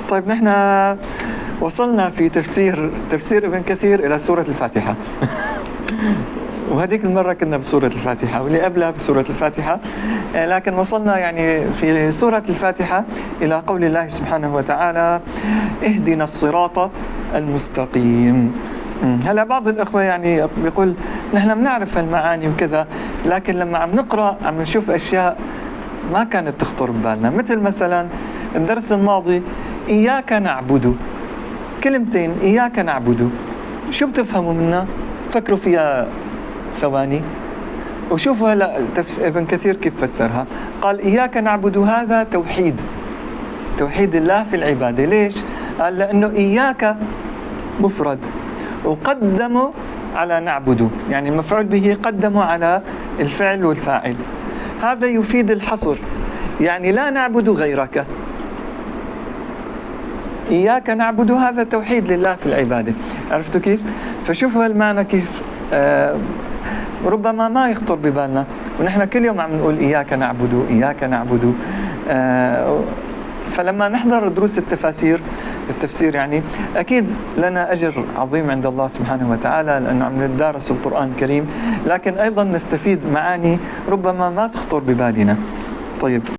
طيب نحن وصلنا في تفسير ابن كثير إلى سورة الفاتحة. وهذيك المرة كنا بسورة الفاتحة واللي قبلها بسورة الفاتحة، لكن وصلنا يعني في سورة الفاتحة إلى قول الله سبحانه وتعالى: اهدنا الصراط المستقيم. هلا بعض الأخوة يعني بيقول نحن بنعرف المعاني وكذا، لكن لما عم نقرأ عم نشوف أشياء ما كانت تخطر ببالنا، مثلا الدرس الماضي إياك نعبد، كلمتين إياك نعبد، شو بتفهموا منها؟ فكروا فيها ثواني وشوفوا هلا ابن كثير كيف فسرها. قال إياك نعبد هذا توحيد الله في العبادة. ليش؟ قال لأنه إياك مفرد وقدموا على نعبد، يعني المفعول به قدموا على الفعل والفاعل، هذا يفيد الحصر، يعني لا نعبد غيرك. إياك نعبد هذا توحيد لله في العبادة. عرفتوا كيف؟ فشوفوا هالمعنى كيف ربما ما يخطر ببالنا، ونحن كل يوم عم نقول إياك نعبد إياك نعبد. فلما نحضر دروس التفسير يعني أكيد لنا أجر عظيم عند الله سبحانه وتعالى، لأنه عم ندرس القرآن الكريم، لكن أيضا نستفيد معاني ربما ما تخطر ببالنا. طيب.